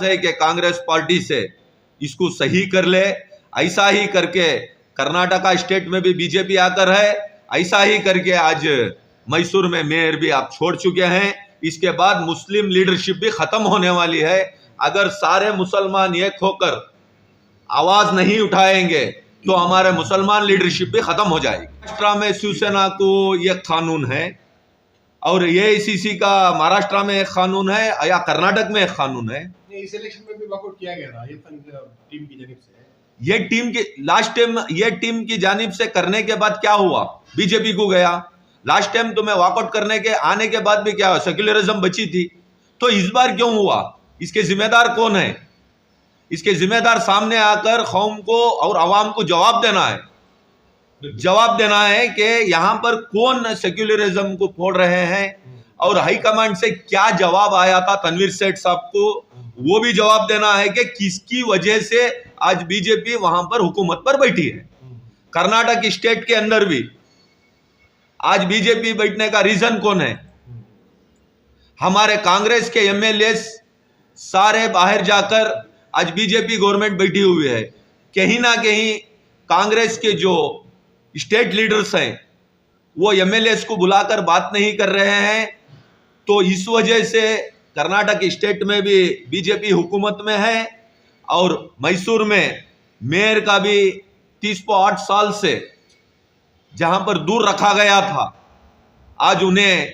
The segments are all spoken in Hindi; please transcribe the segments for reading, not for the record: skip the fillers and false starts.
है कि कांग्रेस पार्टी से इसको सही कर ले। ऐसा ही करके कर्नाटका स्टेट में भी बीजेपी आकर है, ऐसा ही करके आज मैसूर में मेयर भी आप छोड़ चुके हैं। इसके बाद मुस्लिम लीडरशिप भी खत्म होने वाली है। अगर सारे मुसलमान एक होकर आवाज नहीं उठाएंगे तो हमारे मुसलमान लीडरशिप भी खत्म हो जाएगी। महाराष्ट्र में शिवसेना को एक कानून है और एआईसीसी का महाराष्ट्र में एक कानून है या कर्नाटक में एक कानून है। इस इलेक्शन में भी वॉकआउट किया गया था ये टीम की जानिब से। ये टीम की लास्ट टाइम ये टीम की जानिब से करने के बाद क्या हुआ, बीजेपी को गया। लास्ट टाइम तुम्हें वॉकआउट करने के आने के बाद भी क्या हुआ, सेक्युलरिज्म बची थी। तो इस बार क्यों हुआ, इसके जिम्मेदार कौन है? इसके जिम्मेदार सामने आकर कौम को और आवाम को जवाब देना है। जवाब देना है कि यहां पर कौन सेक्युलरिज्म को फोड़ रहे हैं और हाईकमांड से क्या जवाब आया था तनवीर सेठ साहब को, वो भी जवाब देना है कि किसकी वजह से आज बीजेपी वहां पर हुकूमत पर बैठी है। कर्नाटक स्टेट के अंदर भी आज बीजेपी बैठने का रीजन कौन है? हमारे कांग्रेस के एमएलए सारे बाहर जाकर आज बीजेपी गवर्नमेंट बैठी हुई है। कहीं ना कहीं कांग्रेस के जो स्टेट लीडर्स हैं वो एमएलए को बुलाकर बात नहीं कर रहे हैं। तो इस वजह से कर्नाटक स्टेट में भी बीजेपी हुकूमत में है और मैसूर में मेयर का भी 38 साल से जहां पर दूर रखा गया था, आज उन्हें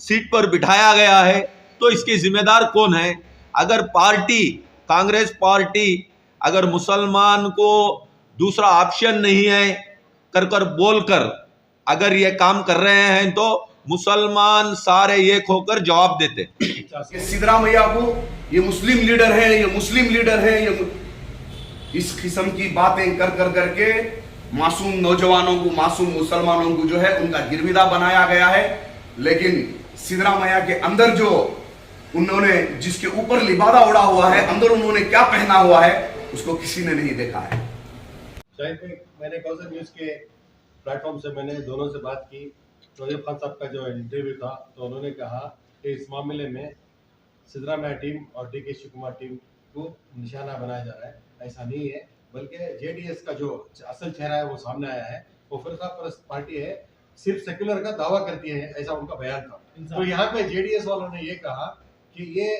सीट पर बिठाया गया है। तो इसके जिम्मेदार कौन है? अगर पार्टी कांग्रेस पार्टी अगर मुसलमान को दूसरा ऑप्शन नहीं है कर बोलकर अगर ये काम कर रहे हैं तो मुसलमान सारे एक होकर जवाब देते। सिद्धरामैया को ये मुस्लिम लीडर है, ये मुस्लिम लीडर है, ये इस किस्म की बातें कर करके मासूम नौजवानों को, मासूम मुसलमानों को जो है उनका गिरविदा बनाया गया है। लेकिन सिद्धरामैया के अंदर जो उन्होंने जिसके ऊपर लिबादा उड़ा हुआ है, अंदर उन्होंने क्या पहना हुआ है उसको किसी ने नहीं देखा है। शायद मैंने कौशल न्यूज के प्लेटफॉर्म से मैंने दोनों से बात की। नजीब खान साहब का जो इंटरव्यू था तो उन्होंने कहा कि इस मामले में सिद्धरामैया टीम और डीके शिव कुमार टीम को निशाना बनाया जा रहा है। ऐसा नहीं है, बल्कि जेडीएस का जो असल चेहरा है वो सामने आया है। वो फिरका परस्त पार्टी है, सिर्फ सेक्युलर का दावा करती है, ऐसा उनका बयान था। तो यहाँ पे जेडीएस वालों ने ये कहा कि ये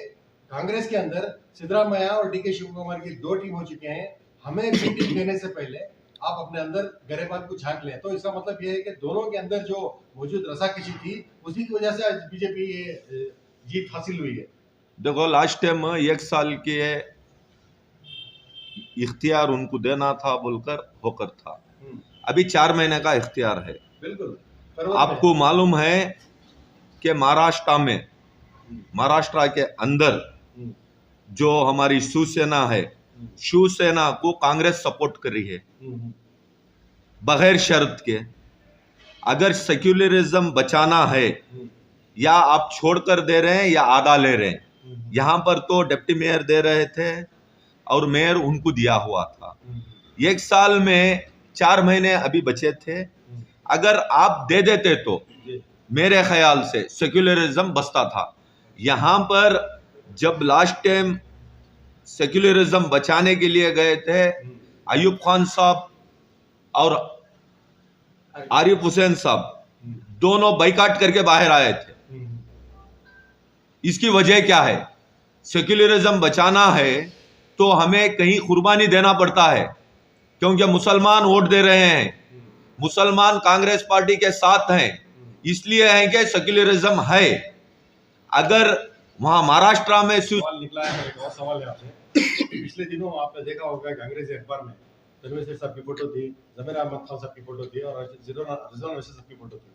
कांग्रेस के अंदर सिद्धरामैया और डीके शिव कुमार की 2 टीम हो चुके हैं, हमें टीम देने से पहले आप अपने अंदर गरेबान को झांक लें। तो इसका मतलब ये है कि दोनों के अंदर जो मौजूद रसाकशी थी उसी की वजह से आज बीजेपी ये जीत हासिल हुई है। देखो लास्ट टाइम 1 साल के इख्तियार उनको देना था बोलकर होकर था, अभी 4 महीने का इख्तियार है। बिल्कुल आपको मालूम है कि महाराष्ट्र के अंदर जो हमारी शिवसेना है, शिवसेना को कांग्रेस सपोर्ट कर रही है बगैर शर्त के। अगर सेक्युलरिज्म बचाना है या आप छोड़कर दे रहे हैं या आधा ले रहे हैं। यहां पर तो डिप्टी मेयर दे रहे थे और मेयर उनको दिया हुआ था। 1 साल में 4 महीने अभी बचे थे। अगर आप दे देते तो मेरे ख्याल से सेक्युलरिज्म बचता था। यहां पर जब लास्ट टाइम सेक्युलरिज्म बचाने के लिए गए थे, अयूब खान साहब और आरिफ हुसैन साहब दोनों बाइकाट करके बाहर आए थे। इसकी वजह क्या है? सेक्युलरिज्म बचाना है तो हमें कहीं कुर्बानी देना पड़ता है, क्योंकि मुसलमान वोट दे रहे हैं, मुसलमान कांग्रेस पार्टी के साथ हैं, इसलिए है कि सेक्युलरिज्म है। अगर वहां महाराष्ट्र में सवाल निकला है, एक और सवाल है आपसे। पिछले दिनों आपने देखा होगा कि अंग्रेजी अखबार में तनवीर सेठ साहब की फोटो थी, जमीर अहमद खान साहब की फोटो थी और रिजवान रशीद साहब की फोटो थी।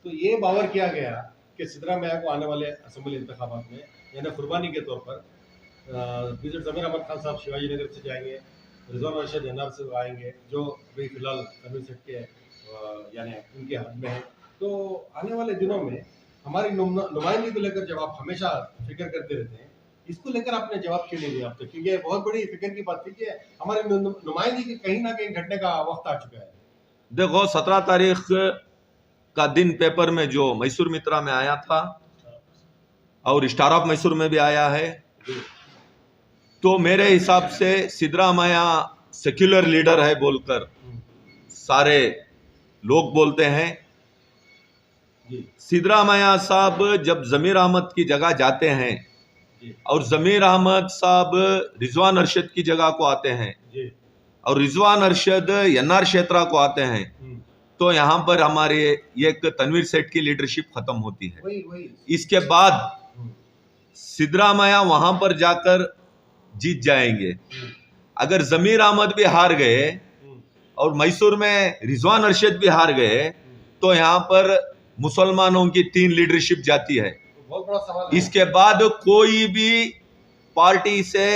तो ये बावर किया गया कि सिद्धरामैया को आने वाले असेंबली इंतखाबात में यानी कुर्बानी के तौर पर जमीर अहमद खान साहब शिवाजी नगर से जाएंगे, रिजवान रशीद एनआर से आएंगे, जो अभी फिलहाल तनवीर सेठ के यानी उनके हक में है। तो आने वाले दिनों में हमारी नुमाइंदगी को लेकर जब आप हमेशा फिक्र करते रहते हैं, इसको लेकर आपने जवाब क्यों नहीं दिया अब तक? क्योंकि बहुत बड़ी फिक्र की बात थी कि हमारी नुमाइंदगी कहीं ना कहीं घटने का वक्त आ चुका है। देखो 17 तारीख का दिन पेपर में जो मैसूर मित्रा में आया था और स्टार ऑफ मैसूर में भी आया है, तो मेरे हिसाब से सिद्धरामैया सेक्युलर लीडर है बोलकर सारे लोग बोलते हैं। जी सिद्धरामैया साहब जब जमीर अहमद की जगह जाते हैं जी और जमीर अहमद साहब रिजवान अरशद की जगह को आते हैं जी और रिजवान अरशद एनआर क्षेत्रा को आते हैं, तो यहाँ पर हमारे एक तनवीर सेठ की लीडरशिप खत्म होती है। वही वही इसके बाद सिद्धरामैया वहां पर जाकर जीत जाएंगे। अगर जमीर अहमद भी हार गए और मैसूर में रिजवान अरशद भी हार गए तो यहाँ पर मुसलमानों की 3 लीडरशिप जाती है। बहुत बड़ा सवाल है। इसके बाद कोई भी पार्टी से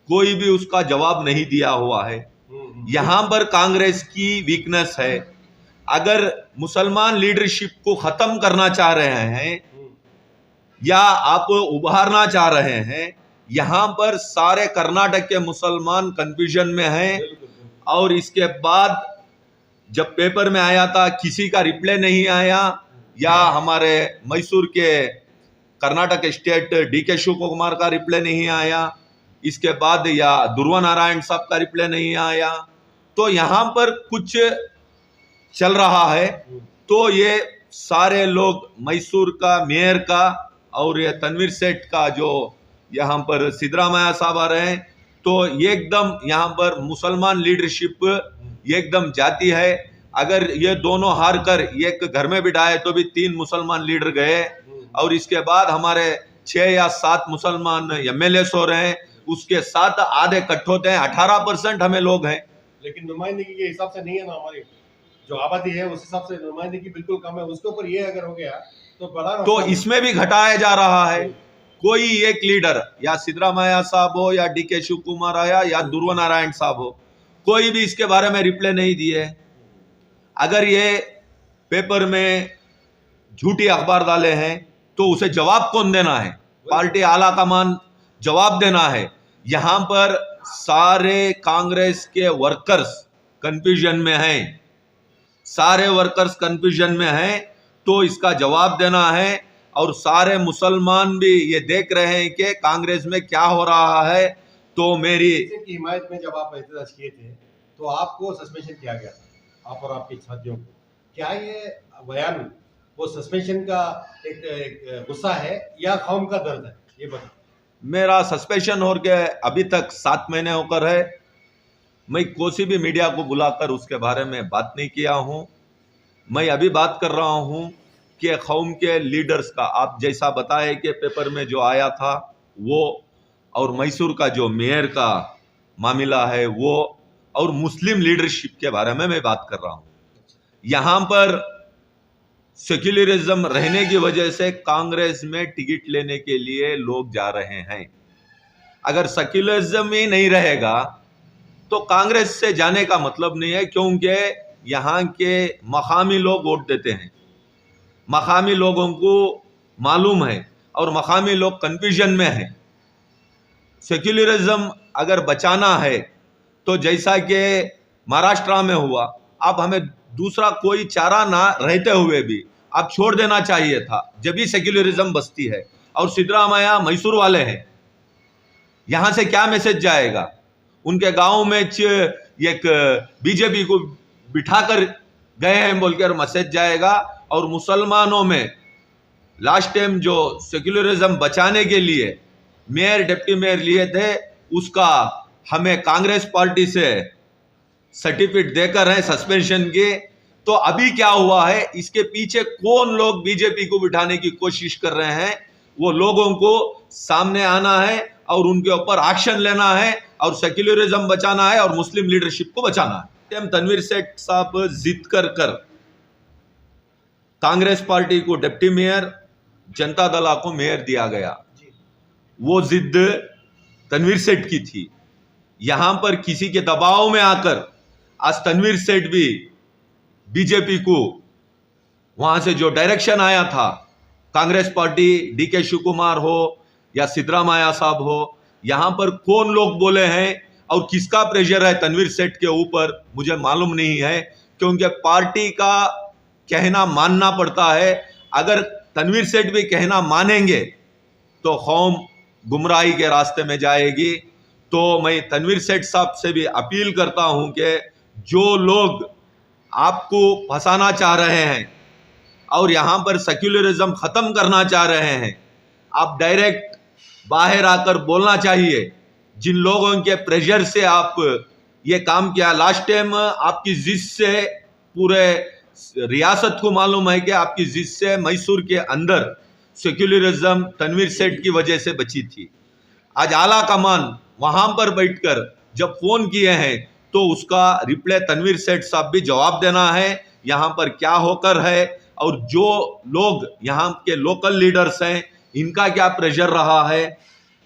कोई भी उसका जवाब नहीं दिया हुआ है। यहाँ पर कांग्रेस की वीकनेस है। अगर मुसलमान लीडरशिप को खत्म करना चाह रहे हैं या आप उभारना चाह रहे हैं, यहाँ पर सारे कर्नाटक के मुसलमान कंफ्यूजन में हैं। और इसके बाद जब पेपर में आया था किसी का रिप्लाई नहीं आया, या हमारे मैसूर के कर्नाटक स्टेट डीके शिव कुमार का रिप्लाई नहीं आया, इसके बाद या ध्रुव नारायण साहब का रिप्लाई नहीं आया, तो यहाँ पर कुछ चल रहा है। तो ये सारे लोग मैसूर का मेयर का और ये तनवीर सेठ का जो यहाँ पर सिद्धरामैया साहब आ रहे हैं, तो एकदम यहाँ पर मुसलमान लीडरशिप एकदम जाती है। अगर ये दोनों हार कर एक घर में बिठाए तो भी 3 मुसलमान लीडर गए और इसके बाद हमारे 6 या 7 मुसलमान एमएलएस हो रहे हैं, उसके साथ आधे इकट्ठे होते हैं। 18% हमें लोग हैं, लेकिन नुमाइंदगी के हिसाब से नहीं है ना, हमारी जो आबादी है उस हिसाब से नुमाइंदगी बिल्कुल कम है। उसके ऊपर ये अगर हो गया तो बड़ा तो नुकसान है। इसमें भी घटाया जा रहा है। कोई एक लीडर या सिद्धरामैया साहब हो या डीके शिव कुमार आया या ध्रुव नारायण साहब हो, कोई भी इसके बारे में रिप्लाई नहीं दिए। अगर ये पेपर में झूठी अखबार डाले हैं तो उसे जवाब कौन देना है? पार्टी आला कमान जवाब देना है। यहाँ पर सारे कांग्रेस के वर्कर्स कंफ्यूजन में हैं, सारे वर्कर्स कंफ्यूजन में हैं, तो इसका जवाब देना है। और सारे मुसलमान भी ये देख रहे हैं कि कांग्रेस में क्या हो रहा है। तो मेरी की हिमायत में जब आप एहतजाज किए थे तो आपको सस्पेंशन किया गया था, आप और आपके साथियों को। क्या ये बयान वो सस्पेंशन का एक गुस्सा है या कौम का दर्द है, ये बताओ। मेरा सस्पेंशन हो गया अभी तक 7 महीने होकर है। मैं कोई भी मीडिया को बुलाकर उसके बारे में बात नहीं किया हूं। मैं अभी बात कर रहा हूं कि कौम के लीडर्स का, आप जैसा बताए कि पेपर में जो आया था वो, और मैसूर का जो मेयर का मामला है वो, और मुस्लिम लीडरशिप के बारे में मैं बात कर रहा हूं। यहाँ पर सेक्युलरिज्म रहने की वजह से कांग्रेस में टिकट लेने के लिए लोग जा रहे हैं। अगर सेक्युलरिज्म ही नहीं रहेगा तो कांग्रेस से जाने का मतलब नहीं है, क्योंकि यहाँ के मकामी लोग वोट देते हैं, मकामी लोगों को मालूम है और मकामी लोग कंफ्यूजन में हैं। सेक्युलरिज्म अगर बचाना है तो जैसा कि महाराष्ट्र में हुआ, अब हमें दूसरा कोई चारा ना रहते हुए भी अब छोड़ देना चाहिए था, जब भी सेक्युलरिज्म बचती है। और सिद्धरामैया मैसूर वाले हैं, यहां से क्या मैसेज जाएगा? उनके गांव में एक बीजेपी को बिठाकर गए हैं बोलकर मैसेज जाएगा। और मुसलमानों में लास्ट टाइम जो सेक्युलरिज्म बचाने के लिए मेयर डिप्टी मेयर लिए थे, उसका हमें कांग्रेस पार्टी से सर्टिफिकेट देकर है सस्पेंशन के। तो अभी क्या हुआ है, इसके पीछे कौन लोग बीजेपी को बिठाने की कोशिश कर रहे हैं, वो लोगों को सामने आना है और उनके ऊपर एक्शन लेना है और सेक्युलरिज्म बचाना है और मुस्लिम लीडरशिप को बचाना है। तनवीर सेठ साहब जिद कर कांग्रेस पार्टी को डिप्टी मेयर, जनता दल को मेयर दिया गया। वो जिद तनवीर सेठ की थी। यहां पर किसी के दबाव में आकर आज तनवीर सेठ भी बीजेपी को, वहां से जो डायरेक्शन आया था, कांग्रेस पार्टी डीके शिव कुमार हो या सिद्धरामैया साहब हो, यहां पर कौन लोग बोले हैं और किसका प्रेशर है तनवीर सेठ के ऊपर, मुझे मालूम नहीं है। क्योंकि पार्टी का कहना मानना पड़ता है। अगर तनवीर सेठ भी कहना मानेंगे तो कौम गुमराही के रास्ते में जाएगी। तो मैं तनवीर सेठ साहब से भी अपील करता हूं कि जो लोग आपको फंसाना चाह रहे हैं और यहाँ पर सेक्युलरिज्म ख़त्म करना चाह रहे हैं, आप डायरेक्ट बाहर आकर बोलना चाहिए। जिन लोगों के प्रेशर से आप ये काम किया, लास्ट टाइम आपकी जिद से पूरे रियासत को मालूम है कि आपकी जिद से मैसूर के अंदर सेक्युलरिज्म तनवीर सेठ की वजह से बची थी। आज आला कमान वहां पर बैठकर जब फोन किए हैं तो उसका रिप्लाई तनवीर सेठ साहब भी जवाब देना है यहाँ पर क्या होकर है, और जो लोग यहाँ के लोकल लीडर्स हैं इनका क्या प्रेशर रहा है,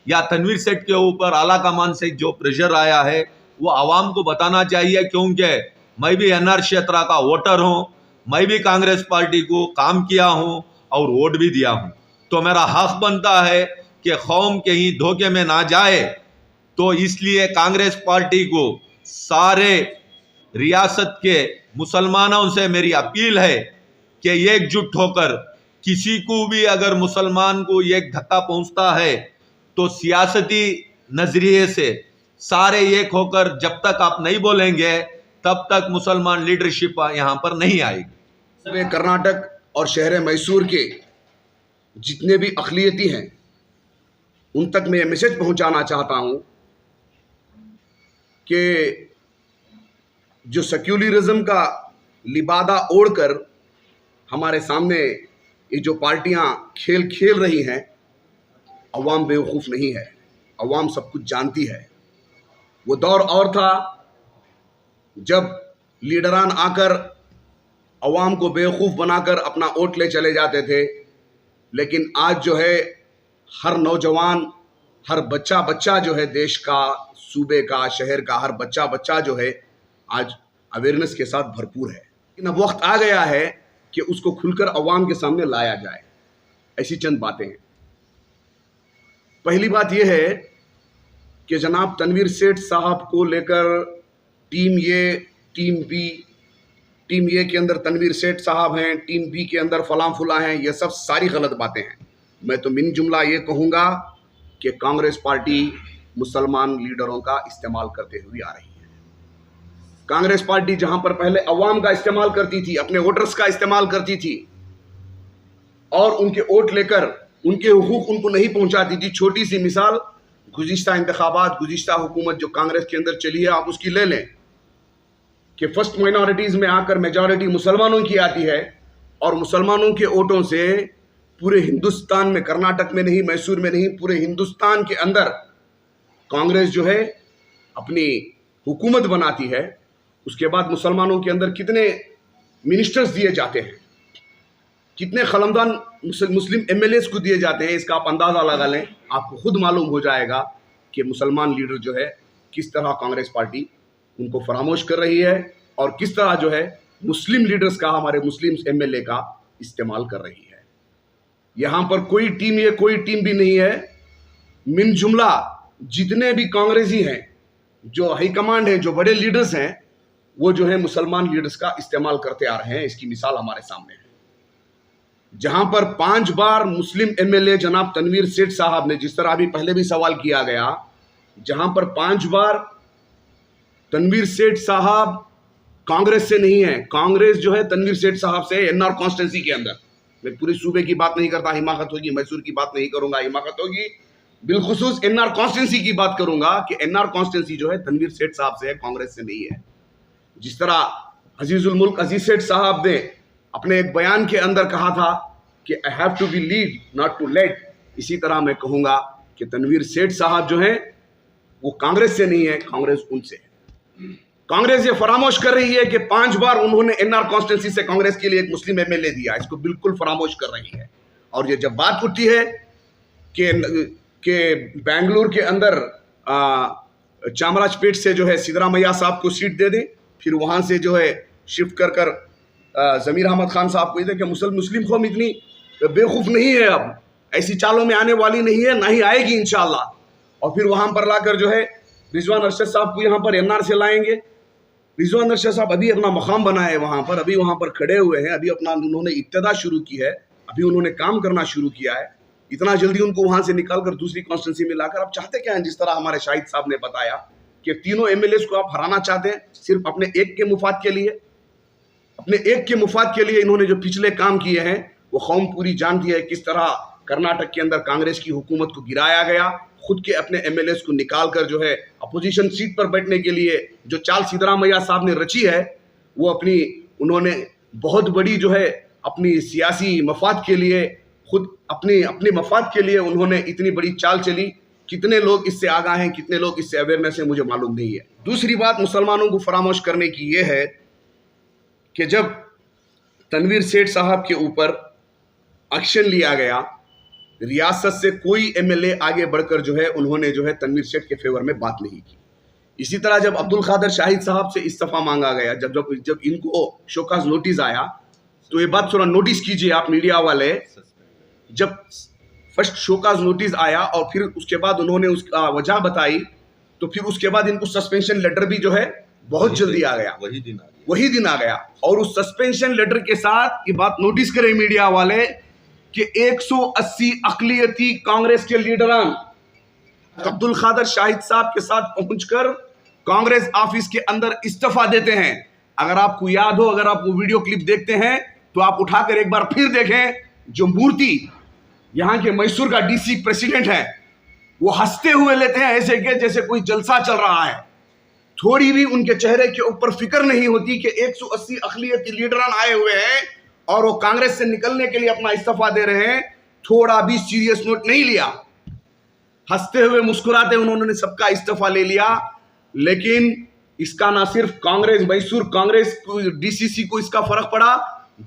या तनवीर सेठ के ऊपर आला कमान से जो प्रेशर आया है वो आवाम को बताना चाहिए। क्योंकि मैं भी एनआर क्षेत्र का वोटर हूँ, मैं भी कांग्रेस पार्टी को काम किया हूँ और वोट भी दिया हूँ, तो मेरा हक बनता है कि कौम कहीं धोखे में ना जाए। तो इसलिए कांग्रेस पार्टी को सारे रियासत के मुसलमानों से मेरी अपील है कि एकजुट होकर, किसी को भी अगर मुसलमान को एक धक्का पहुंचता है तो सियासती नजरिए से सारे एक होकर जब तक आप नहीं बोलेंगे तब तक मुसलमान लीडरशिप यहाँ पर नहीं आएगी। वे कर्नाटक और शहर मैसूर के जितने भी अक़लियती हैं उन तक मैं ये मैसेज पहुंचाना चाहता हूं कि जो सेक्युलरिज्म का लिबादा ओढ़कर हमारे सामने ये जो पार्टियां खेल खेल रही हैं, अवाम बेवकूफ़ नहीं है, अवाम सब कुछ जानती है। वो दौर और था जब लीडरान आकर अवाम को बेवकूफ़ बनाकर अपना वोट ले चले जाते थे, लेकिन आज जो है हर नौजवान, हर बच्चा जो है देश का, सूबे का, शहर का हर बच्चा जो है आज अवेयरनेस के साथ भरपूर है। लेकिन अब वक्त आ गया है कि उसको खुलकर अवाम के सामने लाया जाए। ऐसी चंद बातें हैं। पहली बात यह है कि जनाब तनवीर सेठ साहब को लेकर टीम ए, टीम बी, टीम ए के अंदर तनवीर सेठ साहब हैं, टीम बी के अंदर फलां फुला हैं, ये सब सारी गलत बातें हैं। मैं तो मिन जुमला ये कहूँगा कि कांग्रेस पार्टी मुसलमान लीडरों का इस्तेमाल करते हुए आ रही है। कांग्रेस पार्टी जहां पर पहले अवाम का इस्तेमाल करती थी, अपने वोटर्स का इस्तेमाल करती थी और उनके वोट लेकर उनके हुकूक उनको नहीं पहुंचाती थी। छोटी सी मिसाल, गुज़िश्ता इंतखाबात, गुज़िश्ता हुकूमत जो कांग्रेस के अंदर चली है, आप उसकी ले लें कि फर्स्ट माइनॉरिटीज़ में आकर मेजॉरिटी मुसलमानों की आती है और मुसलमानों के वोटों से पूरे हिंदुस्तान में, कर्नाटक में नहीं, मैसूर में नहीं, पूरे हिंदुस्तान के अंदर कांग्रेस जो है अपनी हुकूमत बनाती है। उसके बाद मुसलमानों के अंदर कितने मिनिस्टर्स दिए जाते हैं, कितने खलमदान मुस्लिम एमएलएस को दिए जाते हैं, इसका आप अंदाज़ा लगा लें। आपको खुद मालूम हो जाएगा कि मुसलमान लीडर जो है किस तरह कांग्रेस पार्टी उनको फरामोश कर रही है और किस तरह जो है मुस्लिम लीडर्स का, हमारे मुस्लिम एमएलए का इस्तेमाल कर रही है। यहाँ पर कोई टीम ये कोई टीम भी नहीं है। मिन जुमला जितने भी कांग्रेसी हैं, जो हाईकमांड है, जो बड़े लीडर्स हैं, वो जो है मुसलमान लीडर्स का इस्तेमाल करते आ रहे हैं। इसकी मिसाल हमारे सामने है। जहां पर 5 बार मुस्लिम एमएलए जनाब तनवीर सेठ साहब ने, जिस तरह अभी पहले भी सवाल किया गया, जहां पर 5 बार तनवीर सेठ साहब कांग्रेस से नहीं है, कांग्रेस जो है तनवीर सेठ साहब से एनआर कॉन्स्टिट्यूंसी के अंदर। मैं पूरे सूबे की बात नहीं करता, हिमाकत होगी, मैसूर की बात नहीं करूंगा, हिमाकत होगी, बिलखुसूस एनआर कॉन्स्टिट्यूंसी की बात करूंगा कि एनआर कॉन्स्टिट्यूंसी जो है तनवीर सेठ साहब से है, कांग्रेस से नहीं है। जिस तरह अजीजुल मुल्क अजीज सेठ साहब ने अपने एक बयान के अंदर कहा था कि I have to be lead not too late, इसी तरह मैं कहूंगा कि तनवीर सेठ साहब जो है वो कांग्रेस से नहीं है, कांग्रेस उनसे है। कांग्रेस ये फरामोश कर रही है कि 5 बार उन्होंने एनआर कॉन्स्टिट्यूंसी से कांग्रेस के लिए एक मुस्लिम एमएलए दिया, इसको बिल्कुल फरामोश कर रही है। और ये जब बात उठती है कि बेंगलुरु के अंदर चामराजपेट से जो है सिद्धरामैया साहब को सीट दे दें, फिर वहाँ से जो है शिफ्ट कर ज़मीर अहमद खान साहब को दे कि मुस्लिम कौम इतनी बेवकूफ़ नहीं है, अब ऐसी चालों में आने वाली नहीं है, ना ही आएगी इंशाअल्लाह। और फिर वहाँ पर लाकर जो है रिजवान अरशद साहब को यहाँ पर एनआर से लाएंगे। रिजवान अरशद साहब अभी अपना मकाम बनाए वहाँ पर, अभी वहाँ पर खड़े हुए हैं, अभी अपना उन्होंने इब्तिदा शुरू की है, अभी उन्होंने काम करना शुरू किया है। इतना जल्दी उनको वहां से निकालकर दूसरी कॉन्स्टिट्यूंसी में लाकर आप चाहते क्या हैं? जिस तरह हमारे शाहिद साहब ने बताया कि तीनों एमएलए को आप हराना चाहते हैं सिर्फ अपने एक के मुफाद के लिए। अपने एक के मुफाद के लिए इन्होंने जो पिछले काम किए हैं वो कौम पूरी जानती है। किस तरह कर्नाटक के अंदर कांग्रेस की हुकूमत को गिराया गया, खुद के अपने एमएलए को निकालकर जो है अपोजिशन सीट पर बैठने के लिए जो चाल सिद्धरामैया साहब ने रची है, वो उन्होंने बहुत बड़ी जो है अपनी सियासी मफाद के लिए, खुद अपने मफाद के लिए उन्होंने इतनी बड़ी चाल चली। कितने लोग इससे आगाह हैं, कितने लोग इससे अवेयरनेस है, मुझे मालूम नहीं है। दूसरी बात मुसलमानों को फरामोश करने की ये है कि जब तनवीर सेठ साहब के ऊपर एक्शन लिया गया, रियासत से कोई एमएलए आगे बढ़कर जो है उन्होंने जो है तनवीर सेठ के फेवर में बात नहीं की। इसी तरह जब अब्दुल कादर शाहिद साहब से इस्तीफा मांगा गया, जब इनको शोकाज नोटिस आया, तो ये बात थोड़ा नोटिस कीजिए आप मीडिया वाले। जब फर्स्ट शोकाज नोटिस आया और फिर उसके बाद उन्होंने उसका वजह बताई, तो फिर उसके बाद इनको सस्पेंशन लेटर भी जो है बहुत जल्दी आ गया, वही दिन आ गया। और उस सस्पेंशन लेटर के साथ ये बात नोटिस करें मीडिया वाले कि 180 अकलियती कांग्रेस के लीडरान अब्दुल कादर शाहिद साहब के साथ पहुंचकर कांग्रेस ऑफिस के अंदर इस्तीफा देते हैं। अगर आपको याद हो, अगर आप वो वीडियो क्लिप देखते हैं तो आप उठाकर एक बार फिर देखें, जो मूर्ति यहाँ के मैसूर का डीसी प्रेसिडेंट है वो हंसते हुए लेते हैं ऐसे के जैसे कोई जलसा चल रहा है। थोड़ी भी उनके चेहरे के ऊपर फिक्र नहीं होती कि 180 अकलियती लीडरान आए हुए हैं और वो कांग्रेस से निकलने के लिए अपना इस्तीफा दे रहे हैं। थोड़ा भी सीरियस नोट नहीं लिया, हंसते हुए मुस्कुराते उन्होंने सबका इस्तीफा ले लिया। लेकिन इसका ना सिर्फ कांग्रेस, मैसूर कांग्रेस डीसीसी को इसका फर्क पड़ा,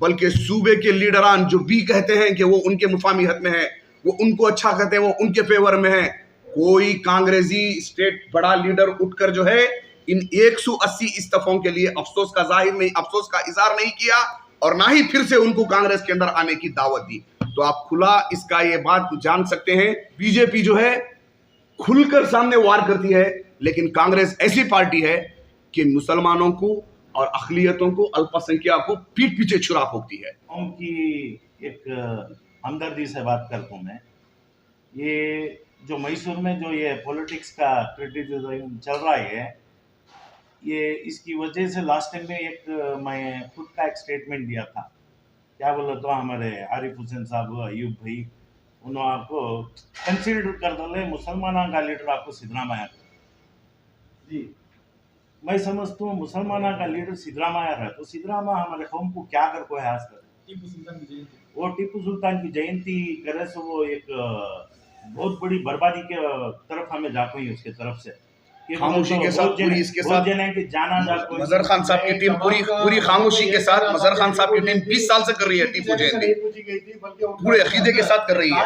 बल्कि सूबे के लीडरान जो भी कहते हैं कि वो उनके मुफामी हक में है, वो उनको अच्छा कहते हैं, वो उनके फेवर में है, कोई कांग्रेसी स्टेट बड़ा लीडर उठकर जो है इन 180 इस्तीफों के लिए अफसोस का इजहार नहीं किया और ना ही फिर से उनको कांग्रेस के अंदर आने की दावत दी। तो आप खुला इसका ये बात जान सकते हैं, बीजेपी जो है खुलकर सामने वार करती है, लेकिन कांग्रेस ऐसी पार्टी है कि मुसलमानों को और अकलियतों को, अल्पसंख्यक को पीठ पीछे छुरा फोकती है। उनकी एक हमदर्दी से बात करता हूँ मैं। ये जो मैसूर में जो ये पॉलिटिक्स का क्रिटिसिज्म चल रहा है, ये इसकी वजह से लास्ट टाइम में मैं खुद का एक स्टेटमेंट दिया था। क्या बोला तो हमारे आरिफ हुसैन साहब, अयूब भाई, उन्होंने आपको कंसिडर कर डाले मुसलमाना का लीडर आपको सिद्धरामैया जी। मैं समझता हूँ मुसलमाना का लीडर सिद्धरामैया है, तो सिद्धरामैया हमारे कौम को क्या कर को है, वो टीपू सुल्तान की जयंती करे से वो एक बहुत बड़ी बर्बादी के तरफ हमें जाको ही उसके तरफ से खामोशी के साथ पूरी इसके साथ जाना जाको मजहर खान साहब की टीम पूरी खामोशी के साथ मजहर खान साहब की टीम 20 साल से कर रही है टीपू जयंती, पूरे अकीदे के साथ कर रही है।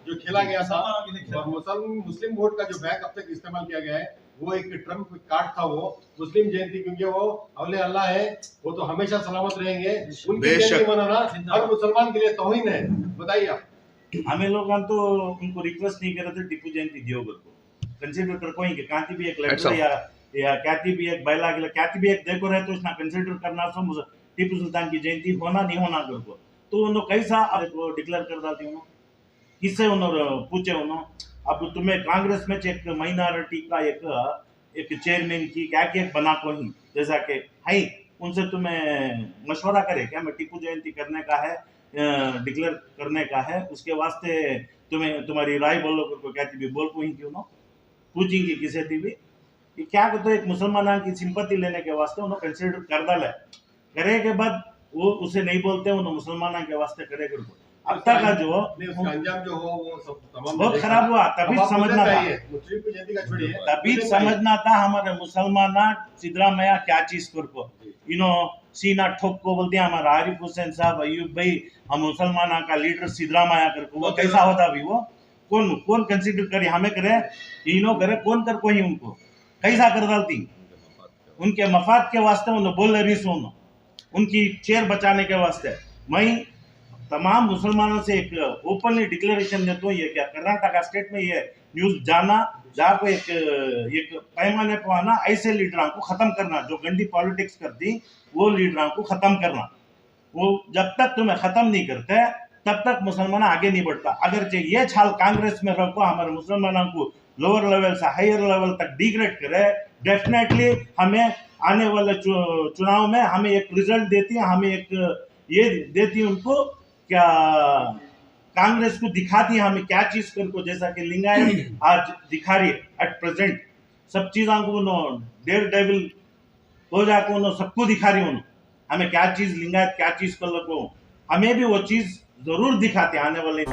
जो खेला गया था और मुस्लिम वोट का जो बैक अब तक इस्तेमाल किया गया है, वो एक ट्रम्प कार्ड था वो मुस्लिम जयंती, क्योंकि वो अवले अल्लाह है, वो तो हमेशा सलामत रहेंगे। उनकी जयंती मनाना हर मुसलमान के लिए तौहीन है। बताइए आप। हमें लोग तो उनको रिक्वेस्ट नहीं कर रहे थे टीपू जयंती दियो को कंसीडर कर कोई के कांति भी एक लेटर या क्याति भी एक बैला के क्याति भी एक देखो रहे तो इसना कंसीडर करना सो टीपू सुल्तान की जयंती होना नहीं होना कर को, तो उन्होंने कैसा आपको डिक्लेयर कर डालती हूँ, किससे उन्होंने पूछे उन्होंने। अब तुम्हें कांग्रेस में एक माइनॉरिटी का एक चेयरमैन की क्या एक बना को ही जैसा कि हाई उनसे तुम्हें मशवरा करे क्या मैं टीपू जयंती करने का है, डिक्लेयर करने का है, उसके वास्ते तुम्हें तुम्हारी राय बोलो को कहती भी बोल को ही क्यों ना पूछेंगे किसी थी भी क्या तो एक मुसलमान की सिंपत्ति लेने के वास्ते उन्होंने कंसिडर कर डाला है। करे के बाद वो उसे नहीं बोलते, उन्होंने मुसलमान के वास्ते करे कर अब तक का जो अंजाम जो हो वो सब तमाम बहुत खराब हुआ। तभी समझना था, तभी समझना था हमारे मुसलमान सिद्धरामैया क्या चीज को इनो सीना ठोक को बोलते हैं हमारा आरिफ हुसैन साहब, अयूब भाई, हम मुसलमान का लीडर सिद्धरामैया करके वो कैसा होता भी वो कौन कंसीडर करे, हमें करे इनो करे कौन कर कोई उनको कैसा कर डालती उनके मफाद के वास्ते उन्हें बोल रही सुन उनकी चेयर बचाने के वास्ते। मैं तमाम मुसलमानों से एक ओपनली डिक्लेरेशन देता हूँ, ये क्या कर्नाटक स्टेट में ये न्यूज जाना जहाँ को एक पैमाने पर आना, ऐसे लीडरों को खत्म करना जो गंदी पॉलिटिक्स करती वो लीडरों को खत्म करना। वो जब तक तुम्हें खत्म नहीं करते तब तक मुसलमान आगे नहीं बढ़ता। अगर ये छाल कांग्रेस में रखो हमारे मुसलमानों को लोअर लेवल से हायर लेवल तक डिग्रेड करे, डेफिनेटली हमें आने वाले चुनाव में हमें एक रिजल्ट देती है, हमें एक ये देती है उनको क्या कांग्रेस को दिखाती है हमें क्या चीज करको, जैसा कि लिंगायत आज दिखा रही है एट प्रेजेंट सब चीजों को डेयर डेविल हो जाको सबको दिखा रही हूँ हमें क्या चीज लिंगायत क्या चीज कर लो, हमें भी वो चीज जरूर दिखाते आने वाले